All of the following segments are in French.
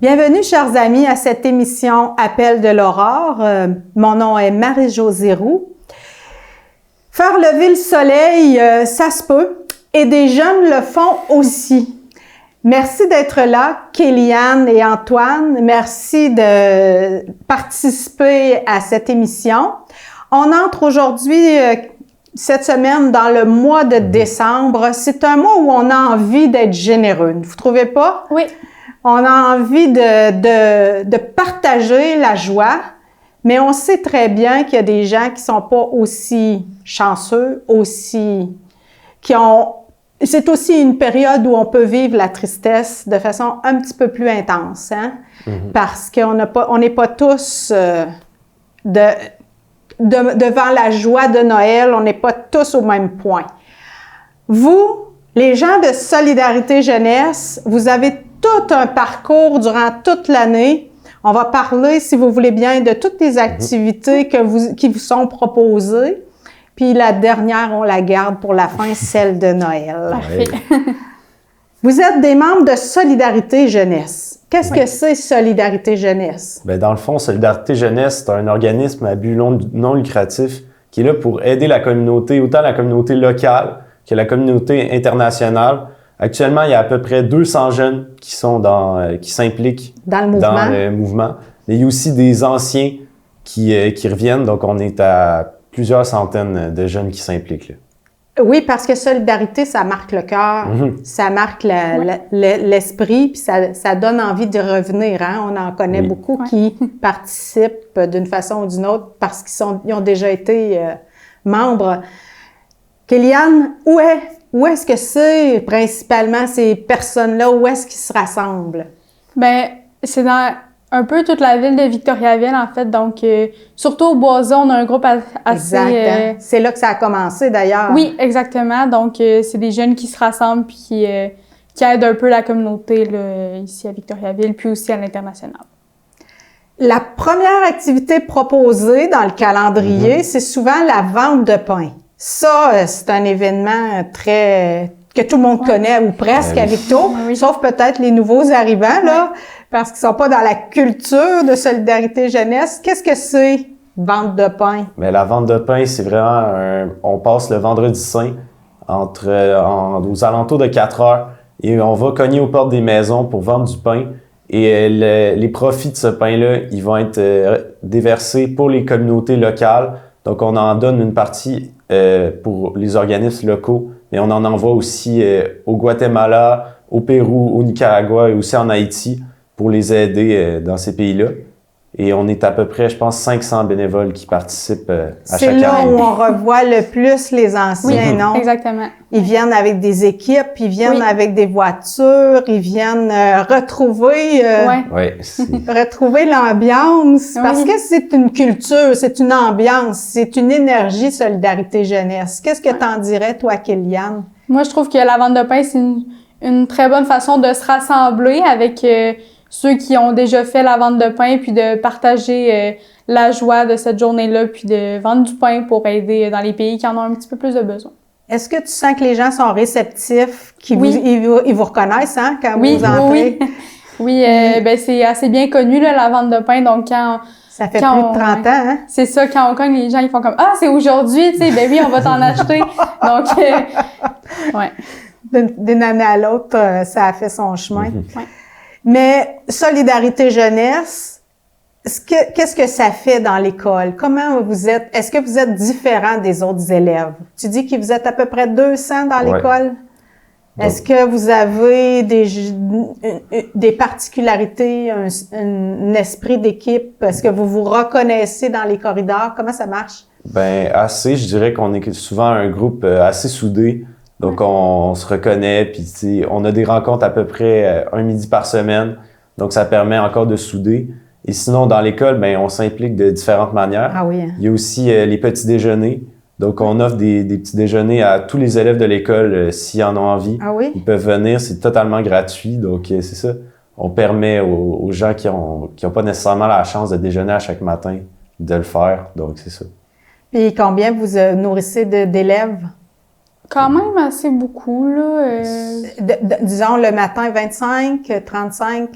Bienvenue, chers amis, à cette émission Appel de l'aurore. Mon nom est Marie-Josée Roux. Faire lever le soleil, ça se peut, et des jeunes le font aussi. Merci d'être là, Kéliane et Antoine. Merci de participer à cette émission. On entre aujourd'hui, cette semaine, dans le mois de décembre. C'est un mois où on a envie d'être généreux. Vous trouvez pas? Oui. On a envie de partager la joie, mais on sait très bien qu'il y a des gens qui sont pas aussi chanceux, c'est aussi une période où on peut vivre la tristesse de façon un petit peu plus intense, hein? Mm-hmm. Parce qu'on n'est pas tous devant la joie de Noël, on n'est pas tous au même point. Vous, les gens de Solidarité Jeunesse, vous avez tout un parcours durant toute l'année. On va parler, si vous voulez bien, de toutes les activités qui vous sont proposées. Puis la dernière, on la garde pour la fin, celle de Noël. Parfait. Vous êtes des membres de Solidarité Jeunesse. Qu'est-ce que c'est Solidarité Jeunesse? Bien, dans le fond, Solidarité Jeunesse, c'est un organisme à but non lucratif qui est là pour aider la communauté, autant la communauté locale que la communauté internationale. Actuellement, il y a à peu près 200 jeunes qui s'impliquent dans le mouvement. Il y a aussi des anciens qui reviennent, donc on est à plusieurs centaines de jeunes qui s'impliquent. Oui, parce que solidarité, ça marque le cœur, ça marque l'esprit, puis ça donne envie de revenir. Hein? On en connaît beaucoup qui participent d'une façon ou d'une autre parce qu'ils ont déjà été membres. Kéliane, où est-ce que c'est principalement ces personnes-là? Où est-ce qu'ils se rassemblent? Bien, c'est dans un peu toute la ville de Victoriaville, en fait. Donc, surtout au Boisson, on a un groupe assez... Exact. C'est là que ça a commencé, d'ailleurs. Oui, exactement. Donc, c'est des jeunes qui se rassemblent puis qui aident un peu la communauté là, ici à Victoriaville, puis aussi à l'international. La première activité proposée dans le calendrier, c'est souvent la vente de pain. Ça, c'est un événement que tout le monde connaît, ou presque, à Victo, sauf peut-être les nouveaux arrivants, là, parce qu'ils sont pas dans la culture de Solidarité Jeunesse. Qu'est-ce que c'est, vente de pain? Mais la vente de pain, c'est vraiment on passe le vendredi saint aux alentours de 4 heures et on va cogner aux portes des maisons pour vendre du pain. Et les profits de ce pain-là, ils vont être déversés pour les communautés locales. Donc, on en donne une partie pour les organismes locaux, mais on en envoie aussi au Guatemala, au Pérou, au Nicaragua et aussi en Haïti pour les aider dans ces pays-là. Et on est à peu près, je pense, 500 bénévoles qui participent à chaque année. C'est là où on revoit le plus les anciens, non? Exactement. Ils viennent avec des équipes, ils viennent avec des voitures, ils viennent retrouver l'ambiance. Parce que c'est une culture, c'est une ambiance, c'est une énergie Solidarité Jeunesse. Qu'est-ce que t'en dirais, toi, Kéliane? Moi, je trouve que la vente de pain, c'est une très bonne façon de se rassembler avec ceux qui ont déjà fait la vente de pain, puis de partager la joie de cette journée-là, puis de vendre du pain pour aider dans les pays qui en ont un petit peu plus de besoin. Est-ce que tu sens que les gens sont réceptifs, ils vous reconnaissent hein, quand vous entrez? Oui, ben c'est assez bien connu là, la vente de pain, donc ça fait plus de 30 ans, hein? C'est ça, quand on cogne, les gens, ils font comme « Ah, c'est aujourd'hui, tu sais, ben oui, on va t'en acheter. » Donc, D'une année à l'autre, ça a fait son chemin. Mais Solidarité Jeunesse, qu'est-ce que ça fait dans l'école? Comment vous êtes? Est-ce que vous êtes différent des autres élèves? Tu dis que vous êtes à peu près 200 dans l'école? Est-ce que vous avez des particularités, un esprit d'équipe? Est-ce que vous vous reconnaissez dans les corridors? Comment ça marche? Ben assez. Je dirais qu'on est souvent un groupe assez soudé. Donc, on se reconnaît, puis on a des rencontres à peu près un midi par semaine. Donc, ça permet encore de souder. Et sinon, dans l'école, ben on s'implique de différentes manières. Ah oui. Il y a aussi les petits déjeuners. Donc, on offre des petits déjeuners à tous les élèves de l'école s'ils en ont envie. Ah oui? Ils peuvent venir, c'est totalement gratuit. Donc, c'est ça. On permet aux gens qui ont pas nécessairement la chance de déjeuner à chaque matin de le faire. Donc, c'est ça. Puis, combien vous nourrissez d'élèves? Quand même assez beaucoup, là. Disons, le matin, 25, 35,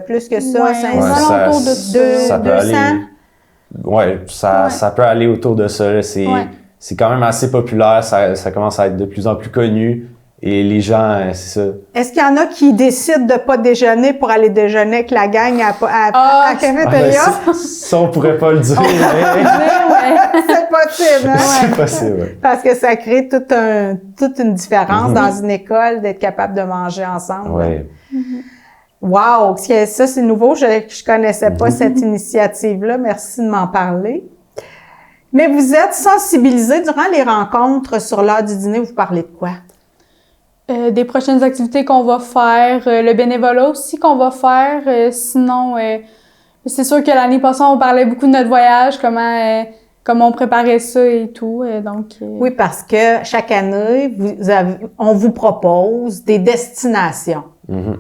plus que ça, Ouais, 500, aux alentours de ça peut 200. Ouais, ça peut aller autour de ça. Là. C'est quand même assez populaire, ça commence à être de plus en plus connu. Et les gens, c'est ça. Est-ce qu'il y en a qui décident de pas déjeuner pour aller déjeuner avec la gang à cafétéria? Ça, on pourrait pas le dire. C'est possible, hein? C'est possible, ouais. Parce que ça crée toute une différence dans une école d'être capable de manger ensemble. Ouais. Wow! Ça, c'est nouveau. Je connaissais pas cette initiative-là. Merci de m'en parler. Mais vous êtes sensibilisés durant les rencontres sur l'heure du dîner. Vous parlez de quoi? Des prochaines activités qu'on va faire, le bénévolat aussi qu'on va faire. Sinon, c'est sûr que l'année passée, on parlait beaucoup de notre voyage, comment on préparait ça et tout. Oui, parce que chaque année, on vous propose des destinations. Mm-hmm.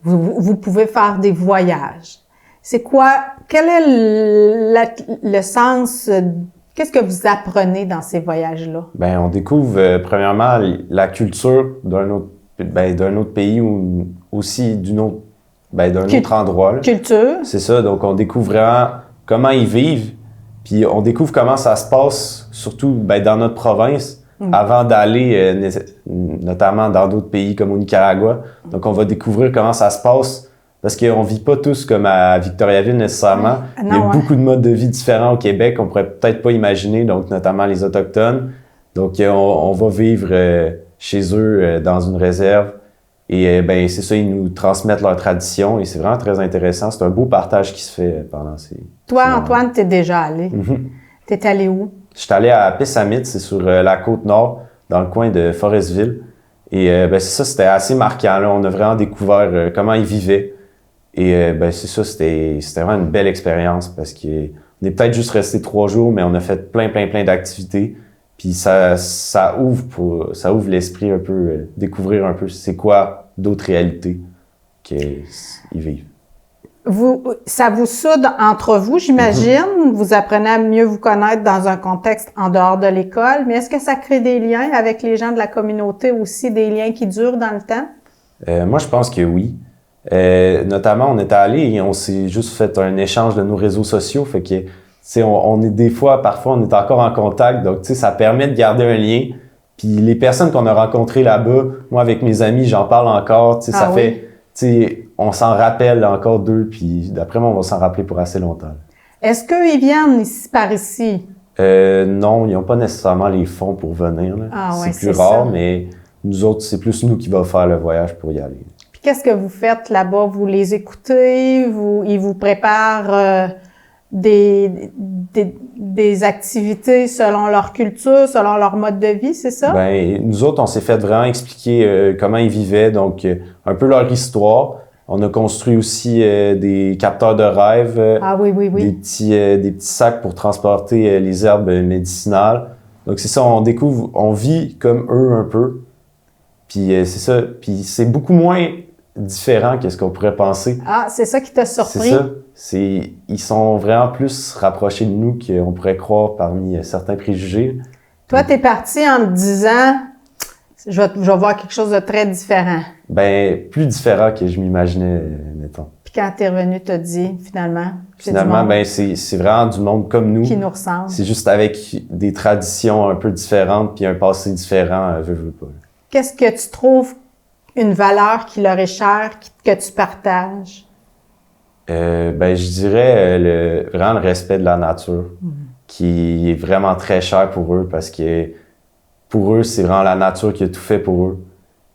Vous pouvez faire des voyages. C'est quoi? Quel est le sens? Qu'est-ce que vous apprenez dans ces voyages-là? Ben, on découvre premièrement la culture d'un autre pays ou aussi d'un autre endroit. Là. Culture. C'est ça. Donc, on découvre vraiment comment ils vivent. Puis, on découvre comment ça se passe, surtout dans notre province, avant d'aller notamment dans d'autres pays comme au Nicaragua. Donc, on va découvrir comment ça se passe. Parce qu'on vit pas tous comme à Victoriaville nécessairement. Il y a beaucoup de modes de vie différents au Québec qu'on pourrait peut-être pas imaginer, donc notamment les Autochtones. Donc, on va vivre chez eux dans une réserve. Et c'est ça, ils nous transmettent leurs traditions et c'est vraiment très intéressant. C'est un beau partage qui se fait pendant ces... Toi, Antoine, t'es déjà allé. T'es allé où? Je suis allé à Pessamit, c'est sur la côte nord, dans le coin de Forestville. Et c'est ça, c'était assez marquant. Là. On a vraiment découvert comment ils vivaient. Et c'est ça, c'était vraiment une belle expérience parce qu'on est peut-être juste resté 3 jours, mais on a fait plein d'activités. Puis ça ouvre l'esprit un peu, découvrir un peu c'est quoi d'autres réalités qu'ils vivent. Ça vous soude entre vous, j'imagine. Vous apprenez à mieux vous connaître dans un contexte en dehors de l'école. Mais est-ce que ça crée des liens avec les gens de la communauté aussi, des liens qui durent dans le temps? Moi, je pense que oui. Notamment, on est allé et on s'est juste fait un échange de nos réseaux sociaux. Fait que, on est parfois, on est encore en contact. Donc, ça permet de garder un lien. Puis les personnes qu'on a rencontrées là-bas, moi, avec mes amis, j'en parle encore. On s'en rappelle encore d'eux. Puis d'après moi, on va s'en rappeler pour assez longtemps. Est-ce qu'ils viennent par ici? Non, ils n'ont pas nécessairement les fonds pour venir. Là. C'est plus rare, mais nous autres, c'est plus nous qui va faire le voyage pour y aller. Qu'est-ce que vous faites là-bas? Vous les écoutez? Ils vous préparent des activités selon leur culture, selon leur mode de vie, c'est ça? Nous autres, on s'est fait vraiment expliquer comment ils vivaient, donc un peu leur histoire. On a construit aussi des capteurs de rêve, des petits sacs pour transporter les herbes médicinales. Donc c'est ça, on vit comme eux un peu. Puis c'est ça, puis c'est beaucoup moins différent que ce qu'on pourrait penser. Ah, c'est ça qui t'a surpris? C'est ça. Ils sont vraiment plus rapprochés de nous qu'on pourrait croire parmi certains préjugés. Toi, t'es parti en te disant, je vais voir quelque chose de très différent. Plus différent que je m'imaginais, mettons. Puis quand t'es revenu, t'as dit, finalement, c'est vraiment du monde comme nous. Qui nous ressemble. C'est juste avec des traditions un peu différentes puis un passé différent, veux pas. Qu'est-ce que tu trouves une valeur qui leur est chère, que tu partages? Je dirais vraiment le respect de la nature, qui est vraiment très cher pour eux parce que pour eux, c'est vraiment la nature qui a tout fait pour eux.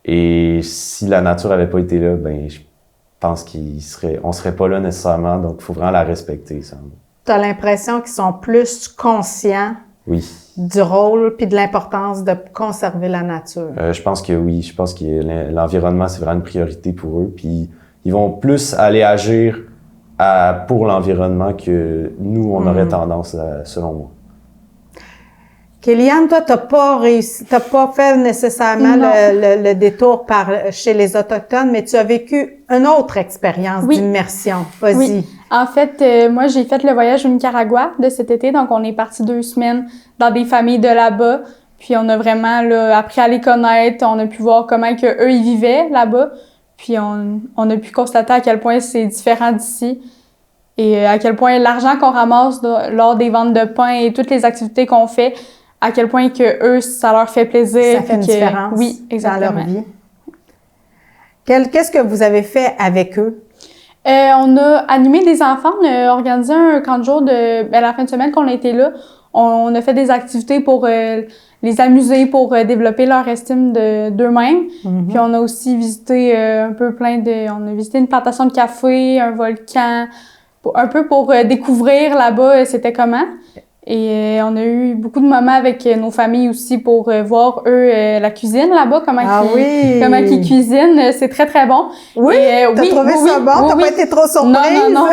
Et si la nature n'avait pas été là, je pense on serait pas là nécessairement, donc il faut vraiment la respecter. Tu as l'impression qu'ils sont plus conscients du rôle puis de l'importance de conserver la nature? Je pense que oui. Je pense que l'environnement, c'est vraiment une priorité pour eux. Puis ils vont plus aller agir pour l'environnement que nous, on aurait tendance, selon moi. Kéliane, toi, t'as pas fait nécessairement le détour chez les Autochtones, mais tu as vécu une autre expérience d'immersion. Vas-y. Oui. En fait, moi, j'ai fait le voyage au Nicaragua de cet été, donc on est parti 2 semaines dans des familles de là-bas. Puis on a vraiment là, appris à les connaître, on a pu voir comment que eux ils vivaient là-bas. Puis on a pu constater à quel point c'est différent d'ici et à quel point l'argent qu'on ramasse lors des ventes de pain et toutes les activités qu'on fait, à quel point que eux ça leur fait plaisir. Ça fait une différence oui, exactement. dans leur vie. Qu'est-ce que vous avez fait avec eux? On a animé des enfants, on a organisé un camp de jour la fin de semaine qu'on a été là. On a fait des activités pour les amuser, pour développer leur estime d'eux-mêmes. Puis on a aussi visité on a visité une plantation de café, un volcan, un peu pour découvrir là-bas c'était comment. Et on a eu beaucoup de moments avec nos familles aussi pour voir, eux, la cuisine là-bas, comment ils cuisinent. C'est très, très bon. Oui? T'as trouvé ça bon? T'as pas été trop surprise? Non.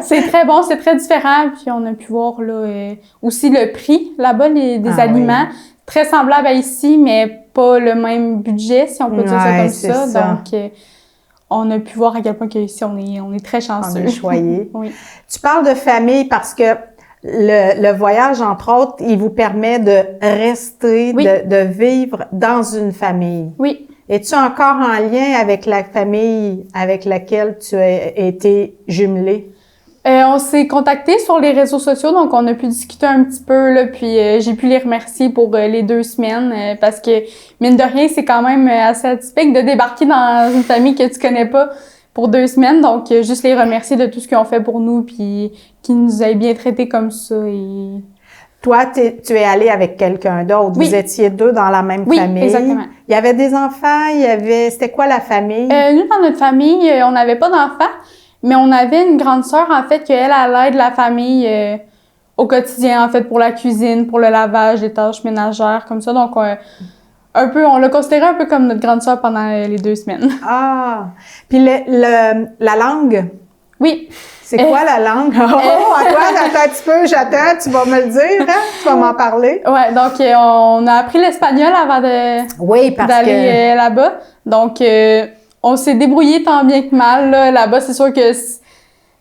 C'est très bon, c'est très différent. Puis on a pu voir là aussi le prix là-bas des aliments. Très semblable à ici, mais pas le même budget, si on peut dire ça comme ça. Donc, on a pu voir à quel point qu'ici, on est très chanceux. On est choyés. Oui. Tu parles de famille parce que le voyage, entre autres, il vous permet de rester, de vivre dans une famille. Oui. Es-tu encore en lien avec la famille avec laquelle tu as été jumelée? On s'est contactés sur les réseaux sociaux, donc on a pu discuter un petit peu, là, puis j'ai pu les remercier pour les 2 semaines, parce que, mine de rien, c'est quand même assez atypique de débarquer dans une famille que tu connais pas pour 2 semaines, donc juste les remercier de tout ce qu'ils ont fait pour nous, puis qu'ils nous aient bien traités comme ça. Et... Toi, tu es allée avec quelqu'un d'autre. Oui. Vous étiez 2 dans la même famille. Oui, exactement. Il y avait des enfants, c'était quoi la famille? Nous, dans notre famille, on n'avait pas d'enfants, mais on avait une grande sœur, en fait, qu'elle aide la famille au quotidien, en fait, pour la cuisine, pour le lavage, les tâches ménagères, comme ça. Donc, on l'a considéré un peu comme notre grande sœur pendant les 2 semaines. Ah! Puis la langue? Oui. C'est quoi la langue? Antoine, attends un petit peu, j'attends, tu vas me le dire, hein? Tu vas m'en parler? Ouais, donc on a appris l'espagnol avant d'aller là-bas. Donc, on s'est débrouillé tant bien que mal. Là-bas, c'est sûr que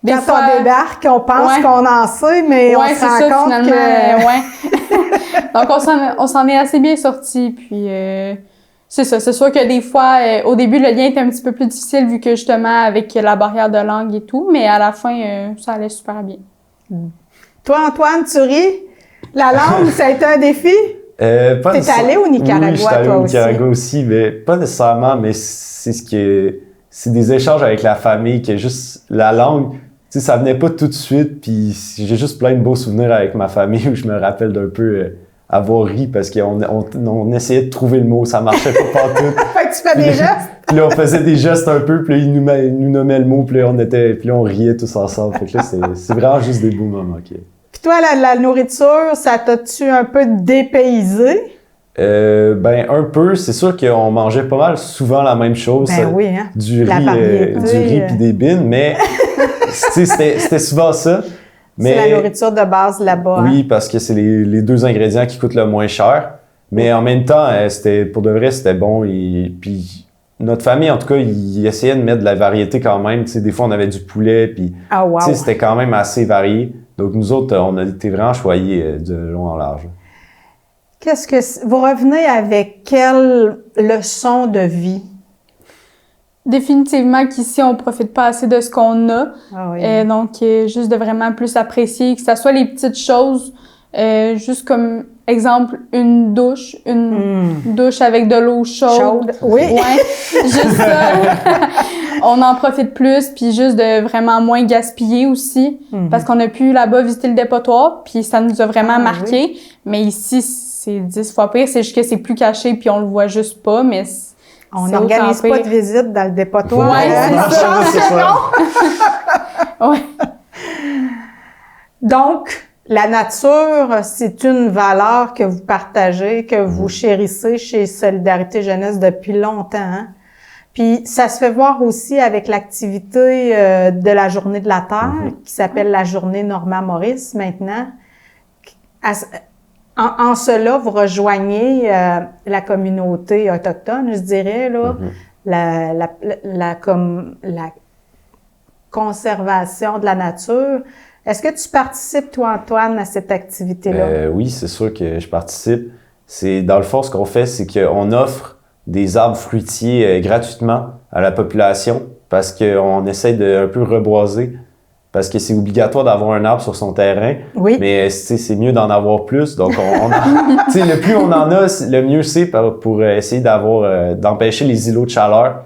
quand on débarque, on pense qu'on en sait, mais on se rend compte que... Donc, on s'en est assez bien sortis. Puis, c'est ça. C'est sûr que des fois, au début, le lien était un petit peu plus difficile vu que justement, avec la barrière de langue et tout, mais à la fin, ça allait super bien. Toi, Antoine, tu ris? La langue, ça a été un défi? T'es allé au Nicaragua, oui, toi aussi? Oui, au Nicaragua aussi, mais pas nécessairement, mais c'est des échanges avec la famille, que juste la langue, tu sais, ça venait pas tout de suite, puis j'ai juste plein de beaux souvenirs avec ma famille où je me rappelle d'un peu avoir ri parce qu'on essayait de trouver le mot, ça marchait pas partout. Fait que tu fais des gestes? Puis là, on faisait des gestes un peu, puis là, ils nous nommaient le mot, puis là, on riait tous ensemble. Fait que là, c'est vraiment juste des beaux moments. Okay. Puis toi, la nourriture, ça t'a-tu un peu dépaysé? Un peu. C'est sûr qu'on mangeait pas mal souvent la même chose. Ben oui, hein? Du riz puis des bines, mais c'était souvent ça. Mais, c'est la nourriture de base là-bas. Oui, parce que c'est les 2 ingrédients qui coûtent le moins cher. Mais en même temps, pour de vrai, c'était bon. Puis notre famille, en tout cas, ils essayaient de mettre de la variété quand même. Tu sais, des fois, on avait du poulet, puis c'était quand même assez varié. Donc nous autres, on a été vraiment choyés de long en large. Vous revenez avec quelle leçon de vie? Définitivement qu'ici, on profite pas assez de ce qu'on a. Ah oui. Donc, juste de vraiment plus apprécier, que ce soit les petites choses, juste comme exemple, une douche avec de l'eau chaude. Oui. Ouais, juste ça. On en profite plus, puis juste de vraiment moins gaspiller aussi, parce qu'on a pu là-bas visiter le dépotoir, puis ça nous a vraiment marqué. Oui. Mais ici, c'est 10 fois pire, c'est juste que c'est plus caché, puis on le voit juste pas, mais on n'organise pas de visite dans le dépotoir. Ouais, c'est ça. Ouais. Donc, la nature, c'est une valeur que vous partagez, que vous chérissez chez Solidarité Jeunesse depuis longtemps. Hein? Puis, ça se fait voir aussi avec l'activité de la Journée de la Terre, qui s'appelle la Journée Normand Maurice maintenant. En cela, vous rejoignez la communauté autochtone, je dirais, là, la conservation de la nature. Est-ce que tu participes, toi, Antoine, à cette activité-là? Oui, c'est sûr que je participe. Dans le fond, ce qu'on fait, c'est qu'on offre des arbres fruitiers gratuitement à la population parce qu'on essaie de un peu reboiser parce que c'est obligatoire d'avoir un arbre sur son terrain. Oui. Mais c'est mieux d'en avoir plus. Donc, le plus on en a, le mieux c'est pour essayer d'empêcher les îlots de chaleur.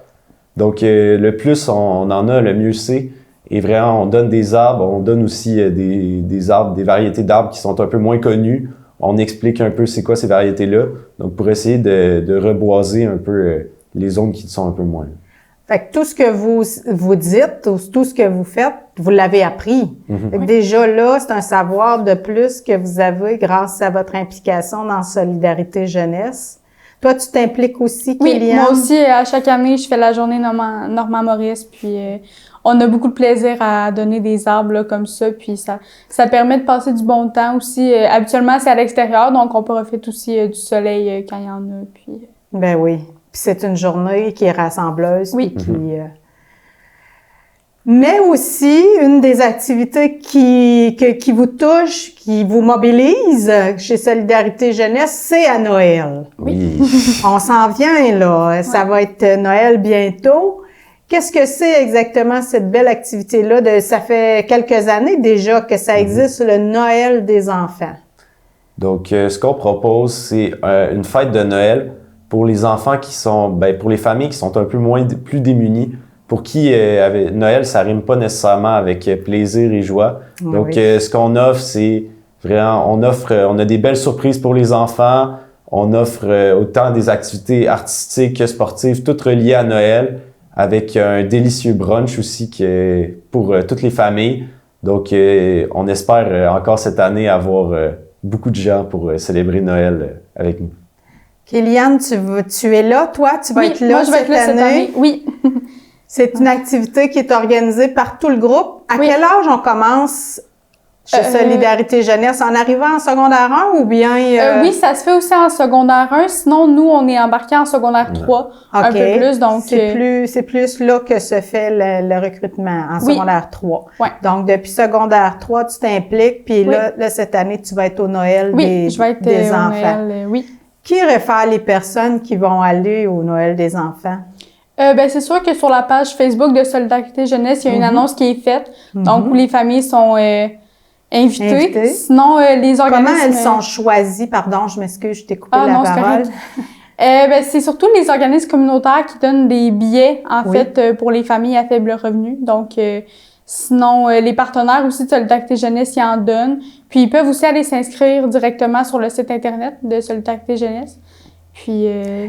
Donc, le plus on en a, le mieux c'est. Et vraiment, on donne des arbres, on donne aussi des arbres, des variétés d'arbres qui sont un peu moins connues. On explique un peu c'est quoi ces variétés-là. Donc, pour essayer de reboiser un peu les zones qui sont un peu moins. Fait que tout ce que vous dites, tout ce que vous faites, vous l'avez appris. Fait que déjà là, c'est un savoir de plus que vous avez grâce à votre implication dans Solidarité Jeunesse. Toi, tu t'impliques aussi, Kéliane? Oui, moi aussi, à chaque année, je fais la journée Normand Maurice, puis on a beaucoup de plaisir à donner des arbres là, comme ça, puis ça permet de passer du bon temps aussi. Habituellement, c'est à l'extérieur, donc on peut profiter aussi du soleil quand il y en a, puis... Ben oui. Puis c'est une journée qui est rassembleuse. Oui. Puis mais aussi, une des activités qui vous touche, qui vous mobilise chez Solidarité Jeunesse, c'est à Noël. Oui. On s'en vient, là. Ça va être Noël bientôt. Qu'est-ce que c'est exactement cette belle activité-là? Ça fait quelques années déjà que ça existe, le Noël des enfants. Donc, ce qu'on propose, c'est une fête de Noël pour les enfants pour les familles qui sont un peu plus démunies, pour qui Noël, ça rime pas nécessairement avec plaisir et joie. Donc, ce qu'on offre, c'est vraiment, on a des belles surprises pour les enfants, on offre autant des activités artistiques que sportives, toutes reliées à Noël, avec un délicieux brunch aussi pour toutes les familles. Donc, on espère encore cette année avoir beaucoup de gens pour célébrer Noël avec nous. Kéliane, tu es là, toi? Tu vas être là, moi, je vais être là cette année. Oui. C'est une activité qui est organisée par tout le groupe. À quel âge on commence chez Solidarité Jeunesse? En arrivant en secondaire 1 ou bien... Oui, ça se fait aussi en secondaire 1. Sinon, nous, on est embarqués en secondaire 3, un peu plus. Donc, c'est plus là que se fait le recrutement, en secondaire 3. Ouais. Donc, depuis secondaire 3, tu t'impliques, puis là, cette année, tu vas être au Noël je vais être des au enfants. Noël, oui. Qui réfère les personnes qui vont aller au Noël des enfants? C'est sûr que sur la page Facebook de Solidarité Jeunesse, il y a une annonce qui est faite, donc où les familles sont invitées. Sinon, les organismes... Comment elles sont choisies? Pardon, je m'excuse, je t'ai coupé la parole. C'est surtout les organismes communautaires qui donnent des billets, en fait, pour les familles à faible revenu. Donc, sinon, les partenaires aussi de Solidarité Jeunesse, ils en donnent. Puis, ils peuvent aussi aller s'inscrire directement sur le site Internet de Solidarité Jeunesse. Puis,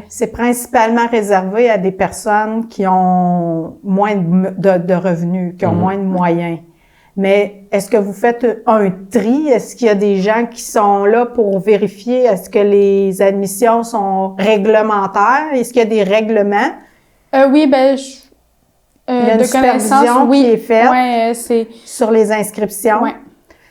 c'est principalement réservé à des personnes qui ont moins de revenus, qui ont moins de moyens. Mais est-ce que vous faites un tri? Est-ce qu'il y a des gens qui sont là pour vérifier? Est-ce que les admissions sont réglementaires? Est-ce qu'il y a des règlements? Oui, il y a une supervision qui est faite sur les inscriptions. Ouais.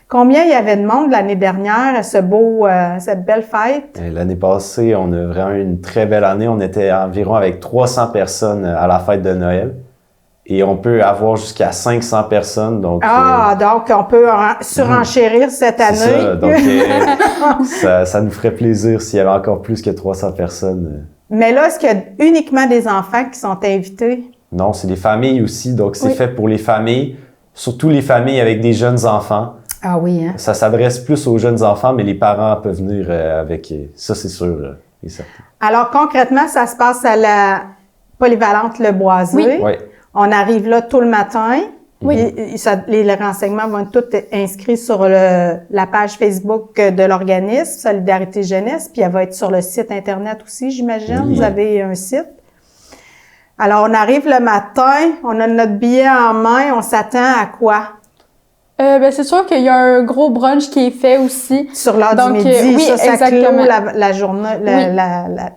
Combien il y avait de monde l'année dernière à cette belle fête? L'année passée, on a vraiment eu une très belle année. On était environ avec 300 personnes à la fête de Noël. Et on peut avoir jusqu'à 500 personnes. Donc, donc on peut surenchérir cette année. C'est ça, donc ça nous ferait plaisir s'il y avait encore plus que 300 personnes. Mais là, est-ce qu'il y a uniquement des enfants qui sont invités? Non, c'est des familles aussi. Donc, c'est fait pour les familles, surtout les familles avec des jeunes enfants. Ah oui, hein? Ça s'adresse plus aux jeunes enfants, mais les parents peuvent venir avec ça, c'est sûr et certain. Alors, concrètement, ça se passe à la polyvalente Le Boisé. Oui. On arrive là tout le matin. Oui. Les renseignements vont être tous inscrits sur la page Facebook de l'organisme, Solidarité Jeunesse, puis elle va être sur le site Internet aussi, j'imagine. Oui. Vous avez un site. Alors, on arrive le matin, on a notre billet en main, on s'attend à quoi? C'est sûr qu'il y a un gros brunch qui est fait aussi. Sur l'heure du midi, oui, ça exactement. clôt la journée,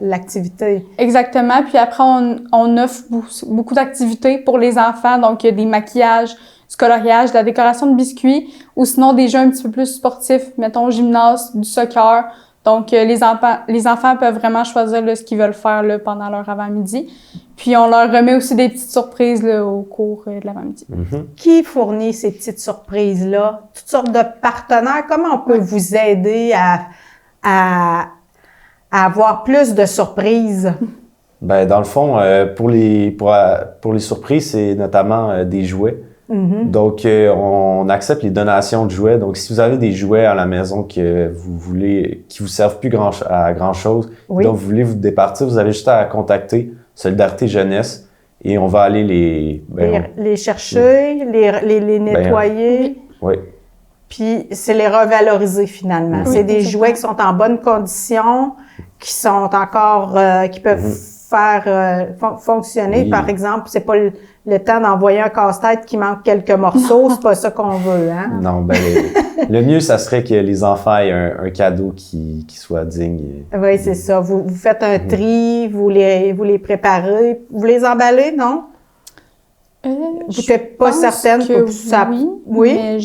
l'activité. Exactement. Puis après, on offre beaucoup d'activités pour les enfants. Donc, il y a des maquillages, du coloriage, de la décoration de biscuits, ou sinon des jeux un petit peu plus sportifs, mettons gymnase, du soccer. Donc, les enfants peuvent vraiment choisir là, ce qu'ils veulent faire là, pendant leur avant-midi. Puis, on leur remet aussi des petites surprises là, au cours de l'avant-midi. Qui fournit ces petites surprises-là? Toutes sortes de partenaires. Comment on peut vous aider à à avoir plus de surprises? Ben, dans le fond, pour les surprises, c'est notamment des jouets. Donc, on accepte les donations de jouets. Donc, si vous avez des jouets à la maison que vous voulez, qui vous servent plus à grand chose, donc vous voulez vous départir, vous avez juste à contacter Solidarité Jeunesse et on va aller les chercher, les nettoyer. Oui. Puis, c'est les revaloriser finalement. Oui, c'est des jouets qui sont en bonne condition, qui sont encore, qui peuvent faire fonctionner. Oui. Par exemple, c'est pas le temps d'envoyer un casse-tête qui manque quelques morceaux, c'est pas ça qu'on veut, hein? Non, ben le mieux, ça serait que les enfants aient un cadeau qui soit digne. Oui, c'est ça. Vous faites un tri, vous les préparez, vous les emballez, non? Vous n'êtes pas certaine que ça. Oui. Mais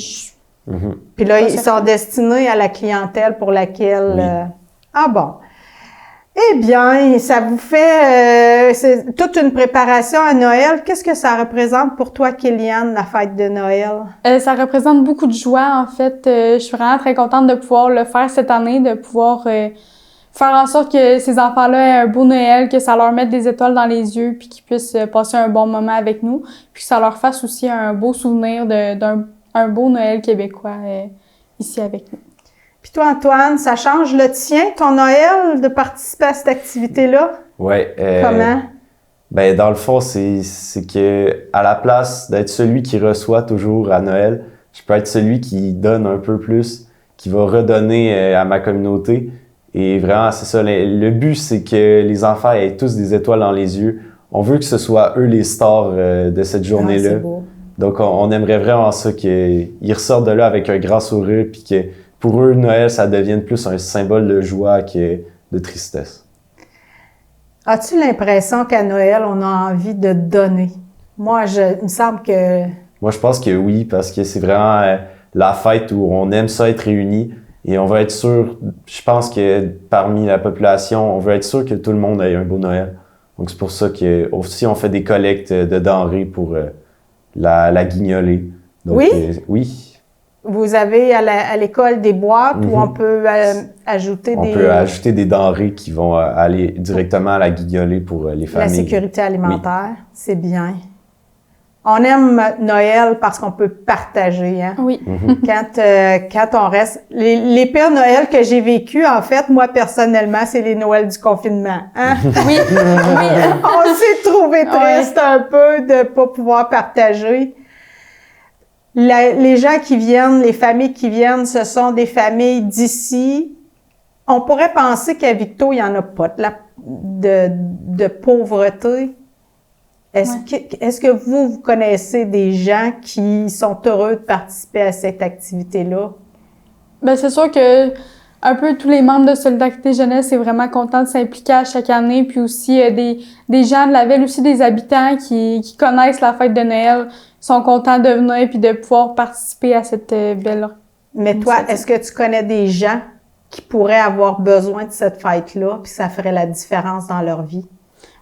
Puis là, ils sont destinés à la clientèle pour laquelle. Ah bon. Eh bien, ça vous fait c'est toute une préparation à Noël. Qu'est-ce que ça représente pour toi, Kéliane, la fête de Noël? Ça représente beaucoup de joie, en fait. Je suis vraiment très contente de pouvoir le faire cette année, de pouvoir faire en sorte que ces enfants-là aient un beau Noël, que ça leur mette des étoiles dans les yeux, puis qu'ils puissent passer un bon moment avec nous, puis que ça leur fasse aussi un beau souvenir d'un beau Noël québécois ici avec nous. Puis toi, Antoine, ça change le tien, ton Noël, de participer à cette activité-là? Oui. Comment? Ben, dans le fond, c'est que à la place d'être celui qui reçoit toujours à Noël, je peux être celui qui donne un peu plus, qui va redonner à ma communauté. Et vraiment, c'est ça. Le but, c'est que les enfants aient tous des étoiles dans les yeux. On veut que ce soit eux les stars de cette journée-là. C'est beau. Donc, on aimerait vraiment ça, qu'ils ressortent de là avec un grand sourire, puis que pour eux, Noël, ça devienne plus un symbole de joie que de tristesse. As-tu l'impression qu'à Noël, on a envie de donner? Moi, il me semble que... Moi, je pense que oui, parce que c'est vraiment la fête où on aime ça être réunis et on va être sûr, je pense que parmi la population, on veut être sûr que tout le monde ait un beau Noël. Donc, c'est pour ça que aussi on fait des collectes de denrées pour la guignolée. Donc, oui? Oui. Vous avez à l'école des boîtes où on peut ajouter on peut ajouter des denrées qui vont aller directement à la guignolée pour les familles. La sécurité alimentaire, c'est bien. On aime Noël parce qu'on peut partager, hein? Oui. Quand on reste... Les pires Noëls que j'ai vécus, en fait, moi, personnellement, c'est les Noëls du confinement. Hein? Oui. On s'est trouvé triste un peu de pas pouvoir partager. Les gens qui viennent, les familles qui viennent, ce sont des familles d'ici. On pourrait penser qu'à Victo, il n'y en a pas de pauvreté. Est-ce que vous connaissez des gens qui sont heureux de participer à cette activité-là? Ben c'est sûr que un peu tous les membres de Solidarité Jeunesse sont vraiment contents de s'impliquer à chaque année, puis aussi des gens de la ville, aussi des habitants qui connaissent la fête de Noël, sont contents de venir puis de pouvoir participer à cette belle. Mais toi, est-ce que tu connais des gens qui pourraient avoir besoin de cette fête-là, puis ça ferait la différence dans leur vie?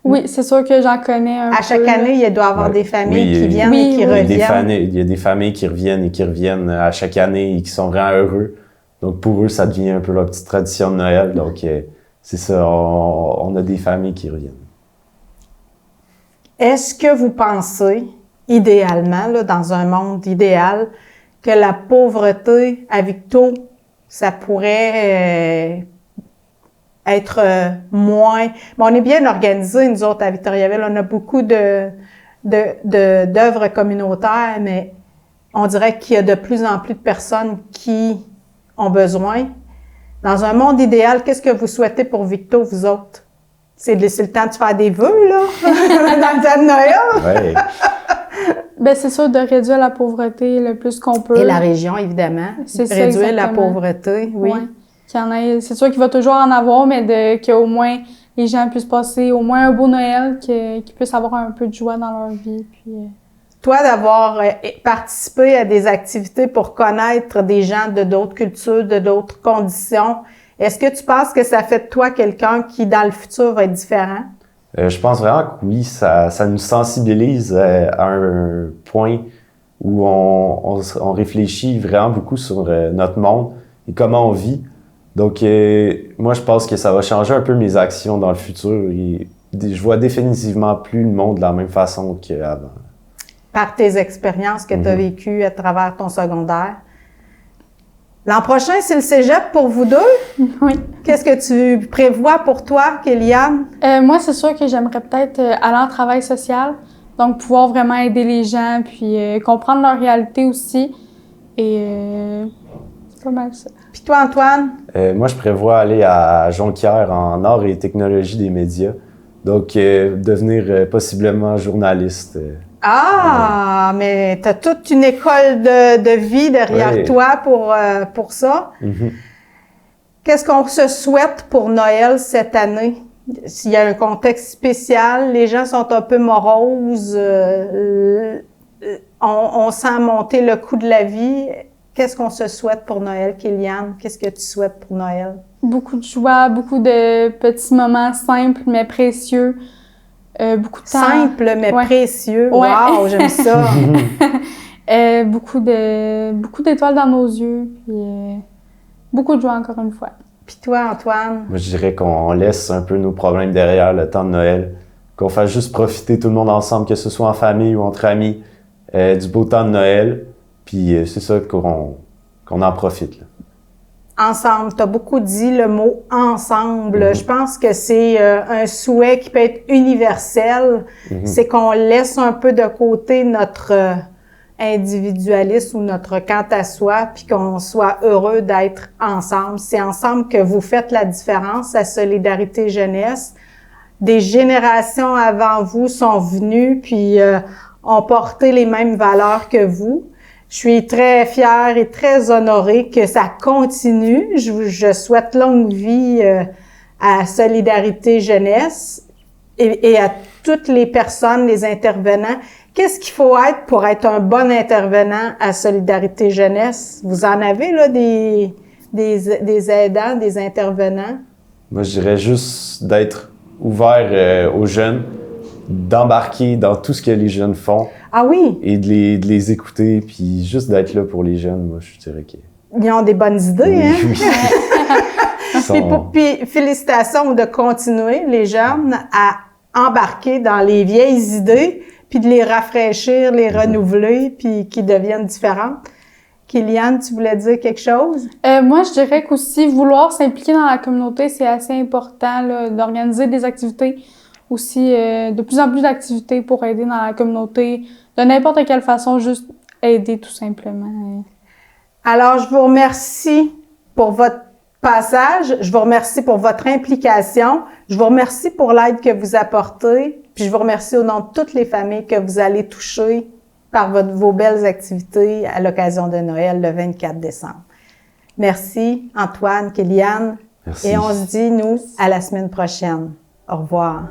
Oui, c'est sûr que j'en connais un peu. À chaque année, il doit y avoir des familles qui viennent et qui reviennent. Il y a des familles qui reviennent et qui reviennent à chaque année et qui sont vraiment heureux. Donc, pour eux, ça devient un peu leur petite tradition de Noël. Donc, c'est ça, on a des familles qui reviennent. Est-ce que vous pensez, idéalement, là, dans un monde idéal, que la pauvreté à Victo, ça pourrait être moins... Bon, on est bien organisés, nous autres, à Victoriaville. On a beaucoup d'œuvres communautaires, mais on dirait qu'il y a de plus en plus de personnes qui ont besoin. Dans un monde idéal, qu'est-ce que vous souhaitez pour Victo, vous autres? C'est le temps de faire des vœux, là, dans le temps de Noël? Oui. Ben c'est sûr de réduire la pauvreté le plus qu'on peut. Et la région, évidemment. C'est ça, réduire la exactement. pauvreté, oui. Ouais. C'est sûr qu'il va toujours en avoir, mais qu'au moins les gens puissent passer au moins un beau Noël, qu'ils puissent avoir un peu de joie dans leur vie. Puis, Toi, d'avoir participé à des activités pour connaître des gens de d'autres cultures, de d'autres conditions, est-ce que tu penses que ça fait de toi quelqu'un qui, dans le futur, va être différent? Je pense vraiment que oui, ça nous sensibilise à un point où on réfléchit vraiment beaucoup sur notre monde et comment on vit. Donc, moi, je pense que ça va changer un peu mes actions dans le futur. Et je vois définitivement plus le monde de la même façon qu'avant. Par tes expériences que tu as vécues à travers ton secondaire. L'an prochain, c'est le cégep pour vous deux? Oui. Qu'est-ce que tu prévois pour toi, Kéliane? Moi, c'est sûr que j'aimerais peut-être aller en travail social, donc pouvoir vraiment aider les gens, puis comprendre leur réalité aussi. Et c'est pas mal ça. Puis toi, Antoine? Moi, je prévois aller à Jonquière en arts et technologies des médias. Donc, devenir possiblement journaliste. Mais tu as toute une école de vie derrière toi pour ça. Mm-hmm. Qu'est-ce qu'on se souhaite pour Noël cette année? S'il y a un contexte spécial, les gens sont un peu moroses, on sent monter le coût de la vie. Qu'est-ce qu'on se souhaite pour Noël, Kéliane? Qu'est-ce que tu souhaites pour Noël? Beaucoup de joie, beaucoup de petits moments simples mais précieux. Beaucoup de temps. Simple mais précieux. Ouais. Wow, j'aime ça. Beaucoup d'étoiles dans nos yeux. Puis, beaucoup de joie encore une fois. Puis toi, Antoine? Moi, je dirais qu'on laisse un peu nos problèmes derrière le temps de Noël. Qu'on fasse juste profiter tout le monde ensemble, que ce soit en famille ou entre amis, du beau temps de Noël. Puis c'est ça qu'on en profite. Là. Ensemble, tu as beaucoup dit le mot « ensemble ». Je pense que c'est un souhait qui peut être universel. C'est qu'on laisse un peu de côté notre individualisme ou notre quant à soi, puis qu'on soit heureux d'être ensemble. C'est ensemble que vous faites la différence à Solidarité Jeunesse. Des générations avant vous sont venues, puis ont porté les mêmes valeurs que vous. Je suis très fière et très honorée que ça continue. Je souhaite longue vie à Solidarité Jeunesse et à toutes les personnes, les intervenants. Qu'est-ce qu'il faut être pour être un bon intervenant à Solidarité Jeunesse? Vous en avez là des aidants, des intervenants? Moi, je dirais juste d'être ouvert aux jeunes, d'embarquer dans tout ce que les jeunes font. Ah oui? Et de les écouter, puis juste d'être là pour les jeunes, moi, je dirais que... Ils ont des bonnes idées, hein? Oui. Puis félicitations de continuer, les jeunes, à embarquer dans les vieilles idées, puis de les rafraîchir, les renouveler, puis qu'ils deviennent différentes. Kéliane, tu voulais dire quelque chose? Moi, je dirais qu'aussi, vouloir s'impliquer dans la communauté, c'est assez important, là, d'organiser des activités. Aussi, de plus en plus d'activités pour aider dans la communauté, de n'importe quelle façon, juste aider tout simplement. Alors, je vous remercie pour votre passage, je vous remercie pour votre implication, je vous remercie pour l'aide que vous apportez, puis je vous remercie au nom de toutes les familles que vous allez toucher par vos belles activités à l'occasion de Noël le 24 décembre. Merci, Antoine, Kéliane. Merci. Et on se dit, nous, à la semaine prochaine. Au revoir.